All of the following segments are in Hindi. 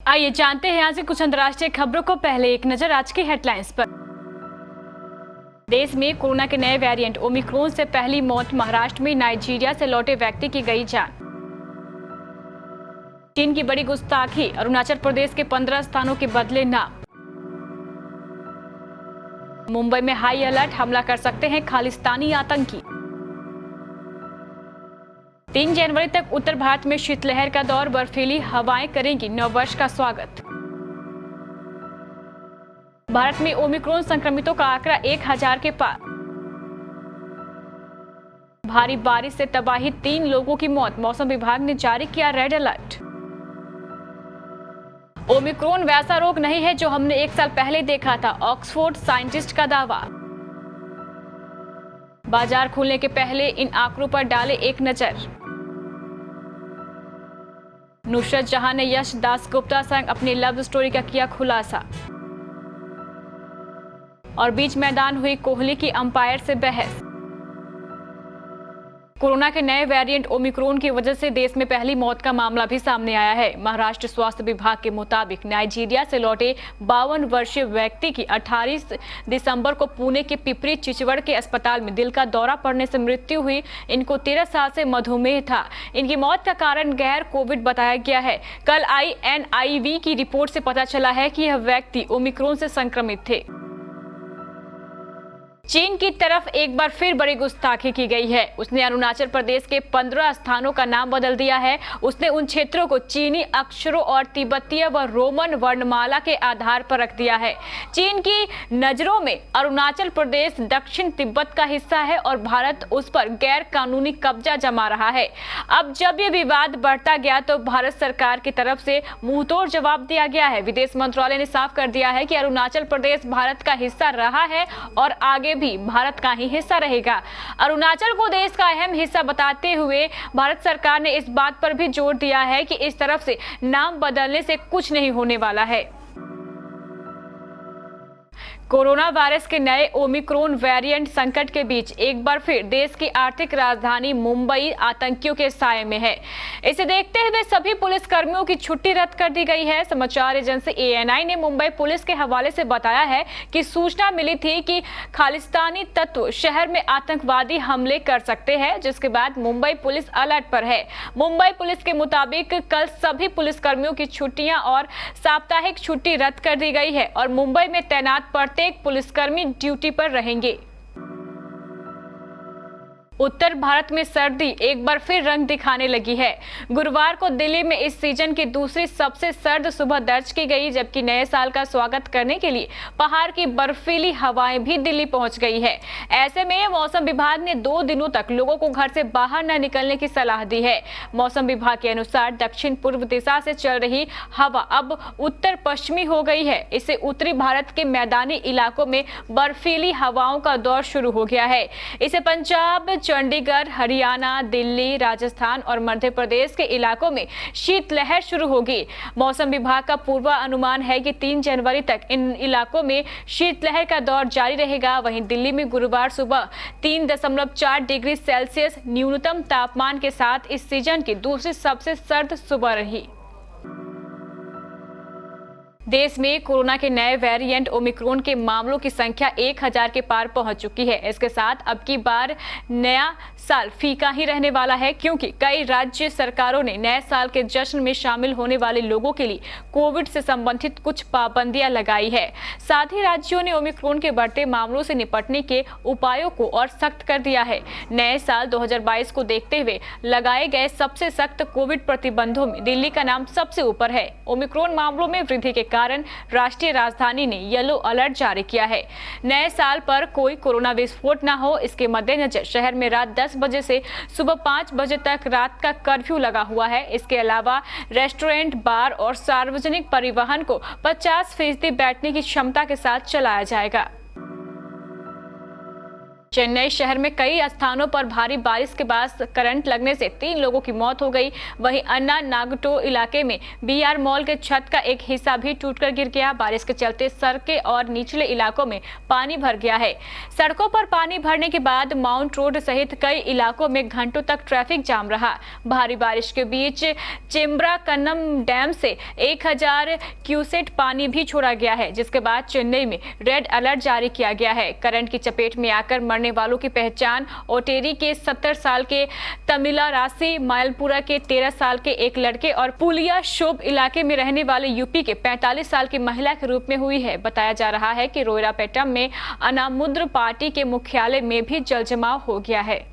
आइए जानते हैं आज की कुछ अंतर्राष्ट्रीय खबरों को। पहले एक नजर आज की हेडलाइंस पर। देश में कोरोना के नए वेरिएंट ओमिक्रॉन से पहली मौत। महाराष्ट्र में नाइजीरिया से लौटे व्यक्ति की गई जान। चीन की बड़ी गुस्ताखी। अरुणाचल प्रदेश के 15 स्थानों के बदले नाम। मुंबई में हाई अलर्ट, हमला कर सकते हैं खालिस्तानी आतंकी। 3 जनवरी तक उत्तर भारत में शीतलहर का दौर। बर्फीली हवाएं करेंगी नववर्ष का स्वागत। भारत में ओमिक्रॉन संक्रमितों का आंकड़ा 1000 के पार। भारी बारिश से तबाही, 3 लोगों की मौत। मौसम विभाग ने जारी किया रेड अलर्ट। ओमिक्रॉन वैसा रोग नहीं है जो हमने 1 साल पहले देखा था, ऑक्सफोर्ड साइंटिस्ट का दावा। बाजार खुलने के पहले इन आंकड़ों पर डाले एक नजर। नुसरत जहां ने यश दासगुप्ता संग अपनी लव स्टोरी का किया खुलासा। और बीच मैदान हुई कोहली की अंपायर से बहस। कोरोना के नए वेरिएंट ओमिक्रॉन की वजह से देश में पहली मौत का मामला भी सामने आया है। महाराष्ट्र स्वास्थ्य विभाग के मुताबिक नाइजीरिया से लौटे 52 वर्षीय व्यक्ति की 28 दिसंबर को पुणे के पिपरी चिचवड़ के अस्पताल में दिल का दौरा पड़ने से मृत्यु हुई। इनको 13 साल से मधुमेह था। इनकी मौत का कारण गैर कोविड बताया गया है। कल INIV की रिपोर्ट से पता चला है कि यह व्यक्ति ओमिक्रॉन से संक्रमित थे। चीन की तरफ एक बार फिर बड़ी गुस्ताखी की गई है। उसने अरुणाचल प्रदेश के 15 स्थानों का नाम बदल दिया है। उसने उन क्षेत्रों को चीनी अक्षरों और तिब्बतीय व रोमन वर्णमाला के आधार पर रख दिया है। चीन की नजरों में अरुणाचल प्रदेश दक्षिण तिब्बत का हिस्सा है और भारत उस पर गैर कानूनी कब्जा जमा रहा है। अब जब ये विवाद बढ़ता गया तो भारत सरकार की तरफ से मुंहतोड़ जवाब दिया गया है। विदेश मंत्रालय ने साफ कर दिया है कि अरुणाचल प्रदेश भारत का हिस्सा रहा है और आगे भी भारत का ही हिस्सा रहेगा। अरुणाचल को देश का अहम हिस्सा बताते हुए भारत सरकार ने इस बात पर भी जोर दिया है कि इस तरफ से नाम बदलने से कुछ नहीं होने वाला है। कोरोना वायरस के नए ओमिक्रॉन वेरिएंट संकट के बीच एक बार फिर देश की आर्थिक राजधानी मुंबई आतंकियों के साये में है। इसे देखते हुए सभी पुलिस कर्मियों की छुट्टी रद्द कर दी गई है। समाचार एजेंसी ANI ने मुंबई पुलिस के हवाले से बताया है कि सूचना मिली थी कि खालिस्तानी तत्व शहर में आतंकवादी हमले कर सकते हैं, जिसके बाद मुंबई पुलिस अलर्ट पर है। मुंबई पुलिस के मुताबिक कल सभी पुलिस कर्मियों की छुट्टियां और साप्ताहिक छुट्टी रद्द कर दी गई है और मुंबई में तैनात प्रत्येक पुलिसकर्मी ड्यूटी पर रहेंगे। उत्तर भारत में सर्दी एक बार फिर रंग दिखाने लगी है। गुरुवार को दिल्ली में इस सीजन की दूसरी सबसे सर्द सुबह दर्ज की गई, जबकि नए साल का स्वागत करने के लिए पहाड़ की बर्फीली हवाएं भी दिल्ली पहुंच गई है। ऐसे में मौसम विभाग ने 2 दिनों तक लोगों को घर से बाहर न निकलने की सलाह दी है। मौसम विभाग के अनुसार दक्षिण पूर्व दिशा से चल रही हवा अब उत्तर पश्चिमी हो गई है। इससे उत्तरी भारत के मैदानी इलाकों में बर्फीली हवाओं का दौर शुरू हो गया है। इसे पंजाब, चंडीगढ़, हरियाणा, दिल्ली, राजस्थान और मध्य प्रदेश के इलाकों में शीतलहर शुरू होगी। मौसम विभाग का पूर्वानुमान है कि 3 जनवरी तक इन इलाकों में शीतलहर का दौर जारी रहेगा। वहीं दिल्ली में गुरुवार सुबह 3.4 डिग्री सेल्सियस न्यूनतम तापमान के साथ इस सीजन की दूसरी सबसे सर्द सुबह रही। देश में कोरोना के नए वेरिएंट ओमिक्रॉन के मामलों की संख्या 1000 के पार पहुंच चुकी है। इसके साथ अब की बार नया साल फीका ही रहने वाला है, क्योंकि कई राज्य सरकारों ने नए साल के जश्न में शामिल होने वाले लोगों के लिए कोविड से संबंधित कुछ पाबंदियां लगाई है। साथ ही राज्यों ने ओमिक्रॉन के बढ़ते मामलों से निपटने के उपायों को और सख्त कर दिया है। नए साल 2022 को देखते हुए लगाए गए सबसे सख्त कोविड प्रतिबंधों में दिल्ली का नाम सबसे ऊपर है। ओमिक्रॉन मामलों में वृद्धि के कारण राष्ट्रीय राजधानी ने येलो अलर्ट जारी किया है। नए साल पर कोई कोरोना विस्फोट न हो, इसके मद्देनजर शहर में रात 10 बजे से सुबह 5 बजे तक रात का कर्फ्यू लगा हुआ है। इसके अलावा रेस्टोरेंट, बार और सार्वजनिक परिवहन को 50% बैठने की क्षमता के साथ चलाया जाएगा। चेन्नई शहर में कई स्थानों पर भारी बारिश के बाद करंट लगने से 3 लोगों की मौत हो गई। वहीं अन्ना नागटो इलाके में बीआर मॉल के छत का एक हिस्सा भी टूटकर गिर गया। बारिश के चलते सड़कें और निचले इलाकों में पानी भर गया है। सड़कों पर पानी भरने के बाद माउंट रोड सहित कई इलाकों में घंटों तक ट्रैफिक जाम रहा। भारी बारिश के बीच चेम्ब्राकन्नम डैम से 1000 क्यूसेक पानी भी छोड़ा गया है, जिसके बाद चेन्नई में रेड अलर्ट जारी किया गया है। करंट की चपेट में आकर मरने वालों की पहचान ओटेरी के 70 साल के तमिलारासी, मायलपुरा के 13 साल के एक लड़के और पुलिया शोब इलाके में रहने वाले यूपी के 45 साल की महिला के रूप में हुई है। बताया जा रहा है कि रोयरापेटम में अनामुद्र पार्टी के मुख्यालय में भी जलजमाव हो गया है।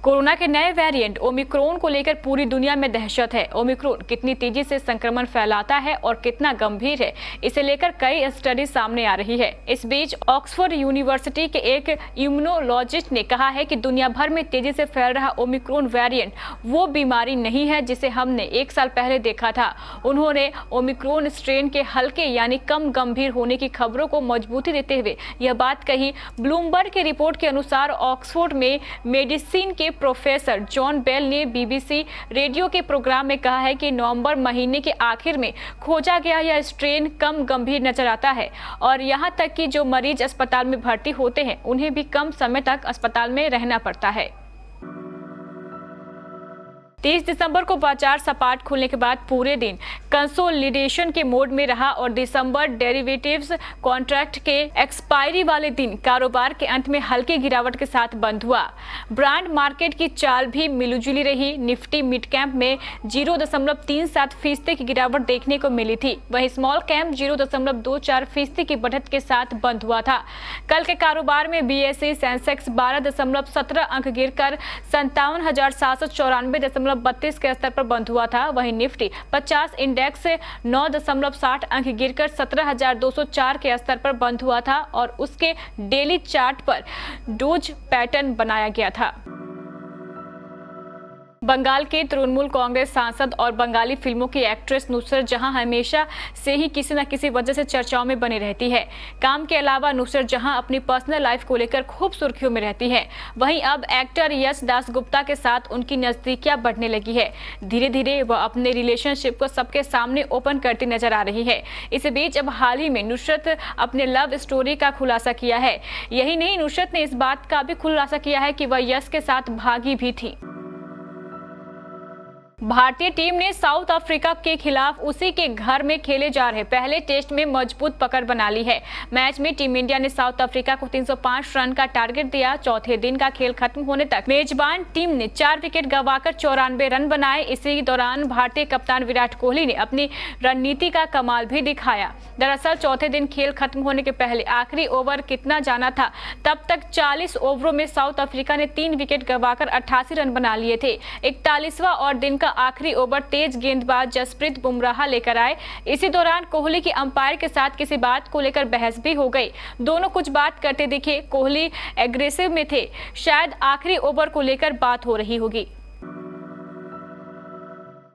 कोरोना के नए वेरिएंट ओमिक्रॉन को लेकर पूरी दुनिया में दहशत है। ओमिक्रॉन कितनी तेजी से संक्रमण फैलाता है और कितना गंभीर है, इसे लेकर कई स्टडी सामने आ रही है। इस बीच ऑक्सफोर्ड यूनिवर्सिटी के एक इम्यूनोलॉजिस्ट ने कहा है कि दुनिया भर में तेजी से फैल रहा ओमिक्रॉन वेरिएंट वो बीमारी नहीं है जिसे हमने 1 साल पहले देखा था। उन्होंने ओमिक्रॉन स्ट्रेन के हल्के यानी कम गंभीर होने की खबरों को मजबूती देते हुए यह बात कही। ब्लूमबर्ग की रिपोर्ट के अनुसार ऑक्सफोर्ड में मेडिसिन के प्रोफेसर जॉन बेल ने बीबीसी रेडियो के प्रोग्राम में कहा है कि नवंबर महीने के आखिर में खोजा गया यह स्ट्रेन कम गंभीर नजर आता है और यहां तक कि जो मरीज अस्पताल में भर्ती होते हैं उन्हें भी कम समय तक अस्पताल में रहना पड़ता है। 30 दिसंबर को बाजार सपाट खुलने के बाद पूरे दिन कंसोलिडेशन के मोड में रहा और दिसंबर डेरिवेटिव्स कॉन्ट्रैक्ट के एक्सपायरी वाले दिन कारोबार के अंत में हल्की गिरावट के साथ बंद हुआ। ब्रांड मार्केट की चाल भी मिलजुली रही। निफ्टी मिड कैप में 0.37% की गिरावट देखने को मिली थी, वहीं स्मॉल कैप 0.24% की बढ़त के साथ बंद हुआ था। कल के कारोबार में बीएसई सेंसेक्स 12.17 अंक गिरकर 57,794.32 के स्तर पर बंद हुआ था। वहीं निफ्टी 50 इंडेक्स 9.60 अंक गिरकर 17,204 के स्तर पर बंद हुआ था और उसके डेली चार्ट पर डोज पैटर्न बनाया गया था। बंगाल के तृणमूल कांग्रेस सांसद और बंगाली फिल्मों की एक्ट्रेस नुसरत जहां हमेशा से ही किसी न किसी वजह से चर्चाओं में बनी रहती है। काम के अलावा नुसरत जहां अपनी पर्सनल लाइफ को लेकर खूब सुर्खियों में रहती है, वहीं अब एक्टर यश दासगुप्ता के साथ उनकी नजदीकियां बढ़ने लगी है। धीरे धीरे वह अपने रिलेशनशिप को सबके सामने ओपन करती नजर आ रही है। इस बीच अब हाल ही में नुसरत अपने लव स्टोरी का खुलासा किया है। यही नहीं, नुसरत ने इस बात का भी खुलासा किया है कि वह यश के साथ भागी भी थी। भारतीय टीम ने साउथ अफ्रीका के खिलाफ उसी के घर में खेले जा रहे पहले टेस्ट में मजबूत पकड़ बना ली है। मैच में टीम इंडिया ने साउथ अफ्रीका को 305 रन का टारगेट दिया। चौथे दिन का खेल खत्म होने तक मेजबान टीम ने 4 विकेट गंवाकर 94 रन बनाए। इसी दौरान भारतीय कप्तान विराट कोहली ने अपनी रणनीति का कमाल भी दिखाया। दरअसल चौथे दिन खेल खत्म होने के पहले आखिरी ओवर कितना जाना था, तब तक 40 ओवरों में साउथ अफ्रीका ने 3 विकेट गंवाकर 88 रन बना लिए थे। 41वां और दिन का आखिरी ओवर तेज गेंदबाज जसप्रीत बुमराह लेकर आए। इसी दौरान कोहली की अंपायर के साथ किसी बात को लेकर बहस भी हो गई। दोनों कुछ बात करते दिखे। कोहली एग्रेसिव में थे, शायद आखिरी ओवर को लेकर बात हो रही होगी।